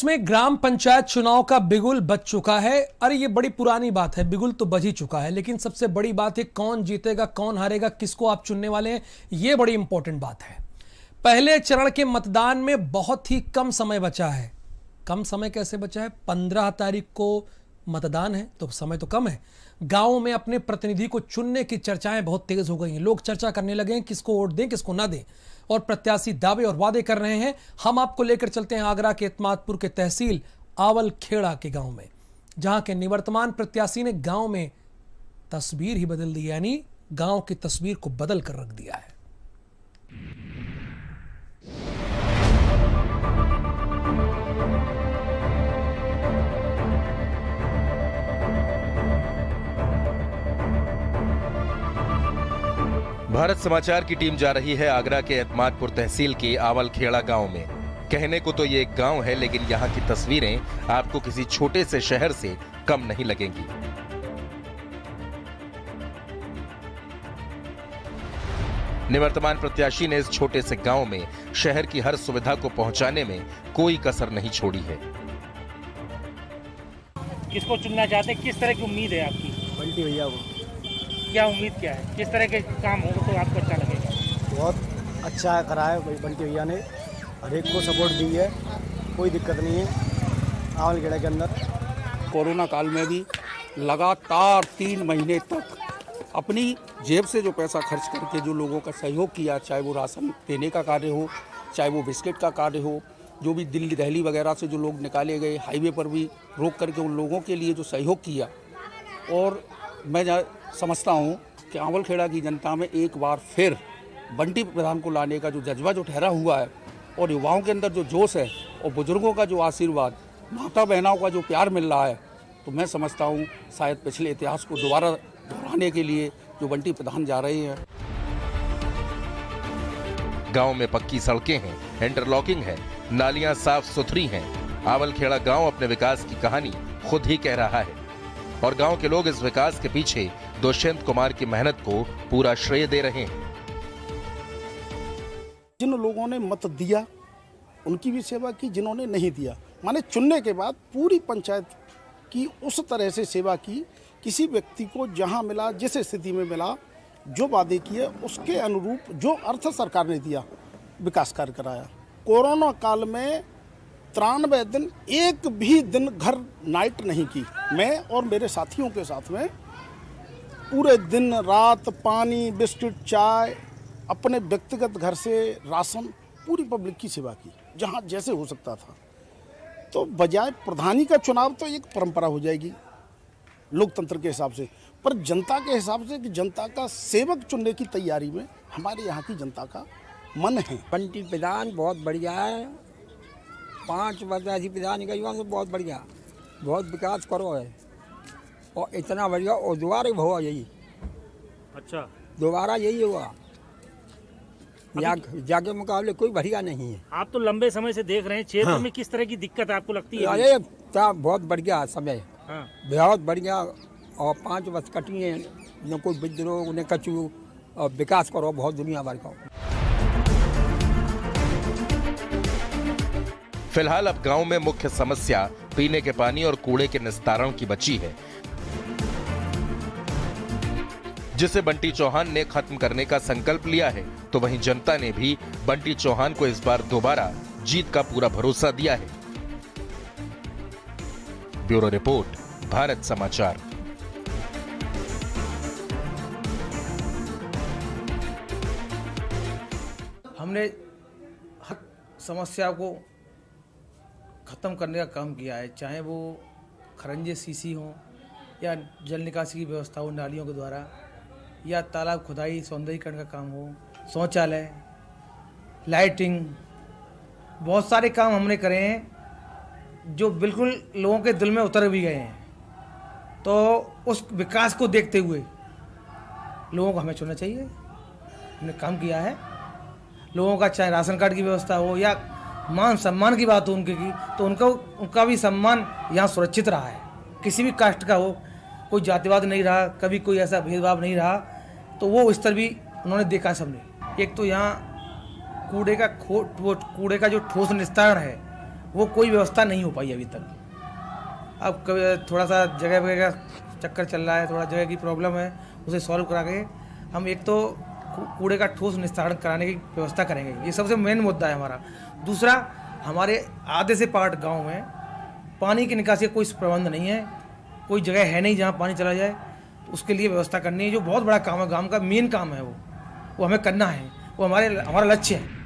में ग्राम पंचायत चुनाव का बिगुल बज चुका है। अरे ये बड़ी पुरानी बात है, बिगुल तो बज ही चुका है, लेकिन सबसे बड़ी बात है कौन जीतेगा, कौन हारेगा, किसको आप चुनने वाले हैं, ये बड़ी इंपॉर्टेंट बात है। पहले चरण के मतदान में बहुत ही कम समय बचा है। कम समय कैसे बचा है? 15 तारीख को मतदान है, तो समय तो कम है। गांव में अपने प्रतिनिधि को चुनने की चर्चाएं बहुत तेज हो गई हैं। लोग चर्चा करने लगे हैं किसको वोट दें, किसको ना दें, और प्रत्याशी दावे और वादे कर रहे हैं। हम आपको लेकर चलते हैं आगरा के एतमादपुर के तहसील आवल खेड़ा के गांव में, जहां के निवर्तमान प्रत्याशी ने गांव में तस्वीर ही बदल दी, यानी गांव की तस्वीर को बदल कर रख दिया है। भारत समाचार की टीम जा रही है आगरा के एतमादपुर तहसील के आवल खेड़ा गांव में। कहने को तो ये एक गांव है, लेकिन यहाँ की तस्वीरें आपको किसी छोटे से शहर से कम नहीं लगेंगी। निवर्तमान प्रत्याशी ने इस छोटे से गांव में शहर की हर सुविधा को पहुंचाने में कोई कसर नहीं छोड़ी है। किसको चुनना चाहते हैं? किस तरह की उम्मीद है आपकी? बंटी भैया को। क्या उम्मीद क्या है? किस तरह के काम हो तो आपको अच्छा लगेगा? बहुत अच्छा करा है बंटी भैया ने, हर एक को सपोर्ट दी है, कोई दिक्कत नहीं है आवल खेड़ा के अंदर। कोरोना काल में भी लगातार 3 महीने तक अपनी जेब से जो पैसा खर्च करके जो लोगों का सहयोग किया, चाहे वो राशन देने का कार्य हो, चाहे वो बिस्किट का कार्य हो, जो भी दिल्ली दिल्ली वगैरह से जो लोग निकाले गए, हाईवे पर भी रोक करके उन लोगों के लिए जो सहयोग किया। और मैं समझता हूँ कि आवल खेड़ा की जनता में एक बार फिर बंटी प्रधान को लाने का जो जज्बा जो ठहरा हुआ है, और युवाओं के अंदर जो जोश है, और बुजुर्गों का जो आशीर्वाद, माता बहनों का जो प्यार मिल रहा है, तो मैं समझता हूँ शायद पिछले इतिहास को दोबारा दोहराने के लिए जो बंटी प्रधान जा रहे हैं। गांव में पक्की सड़कें हैं, इंटरलॉकिंग है, नालियां साफ सुथरी हैं। आवल खेड़ा गांव अपने विकास की कहानी खुद ही कह रहा है, और गांव के लोग इस विकास के पीछे दुष्यंत कुमार की मेहनत को पूरा श्रेय दे रहे हैं। जिन लोगों ने मत दिया उनकी भी सेवा की, जिन्होंने नहीं दिया, माने चुनने के बाद पूरी पंचायत की उस तरह से सेवा की, किसी व्यक्ति को जहां मिला, जिस स्थिति में मिला, जो वादे किए उसके अनुरूप जो अर्थ सरकार ने दिया, विकास कार्य कराया। कोरोना काल में 93 दिन एक भी दिन घर नाइट नहीं की। मैं और मेरे साथियों के साथ में पूरे दिन रात पानी, बिस्किट, चाय, अपने व्यक्तिगत घर से राशन, पूरी पब्लिक की सेवा की जहां जैसे हो सकता था। तो बजाय प्रधानी का चुनाव तो एक परंपरा हो जाएगी लोकतंत्र के हिसाब से, पर जनता के हिसाब से कि जनता का सेवक चुनने की तैयारी में हमारे यहाँ की जनता का मन है। बंटी प्रधान बहुत बढ़िया है, 5 वर्ष ऐसी प्रधान गई तो बहुत बढ़िया, बहुत विकास करो है, और इतना बढ़िया, और दोबारा हुआ यही। अच्छा, दोबारा यही हुआ, जाके मुकाबले कोई बढ़िया नहीं है। आप तो लंबे समय से देख रहे हैं क्षेत्र में, किस तरह की दिक्कत आपको लगती है? अरे बहुत बढ़िया समय, हाँ। बहुत बढ़िया, और 5 वर्ष कटी है, न कोई विद्रोह न कचू, और विकास करो बहुत दुनिया भर का। फिलहाल अब गांव में मुख्य समस्या पीने के पानी और कूड़े के निस्तारण की बची है, जिसे बंटी चौहान ने खत्म करने का संकल्प लिया है। तो वहीं जनता ने भी बंटी चौहान को इस बार दोबारा जीत का पूरा भरोसा दिया है। ब्यूरो रिपोर्ट, भारत समाचार। हमने हर समस्या को खत्म करने का काम किया है, चाहे वो खरंजे सीसी हो, या जल निकासी की व्यवस्था हो नालियों के द्वारा, या तालाब खुदाई सौंदर्यीकरण का काम हो, शौचालय, लाइटिंग, बहुत सारे काम हमने करे हैं जो बिल्कुल लोगों के दिल में उतर भी गए हैं। तो उस विकास को देखते हुए लोगों को हमें चुनना चाहिए। हमने काम किया है लोगों का, चाहे राशन कार्ड की व्यवस्था हो या मान सम्मान की बात हो उनके की, तो उनका भी सम्मान यहाँ सुरक्षित रहा है। किसी भी कास्ट का हो, कोई जातिवाद नहीं रहा, कभी कोई ऐसा भेदभाव नहीं रहा, तो वो स्तर भी उन्होंने देखा सबने। एक तो यहाँ कूड़े का जो ठोस निस्तारण है वो कोई व्यवस्था नहीं हो पाई अभी तक। अब थोड़ा सा जगह वगैरह का चक्कर चल रहा है, थोड़ा जगह की प्रॉब्लम है, उसे सॉल्व करा के हम एक तो कूड़े का ठोस निस्तारण कराने की व्यवस्था करेंगे, ये सबसे मेन मुद्दा है हमारा। दूसरा, हमारे आधे से पार्ट गांव में पानी की निकासी का कोई प्रबंध नहीं है, कोई जगह है नहीं जहां पानी चला जाए, तो उसके लिए व्यवस्था करनी है, जो बहुत बड़ा काम है, गांव का मेन काम है वो हमें करना है, वो हमारा लक्ष्य है।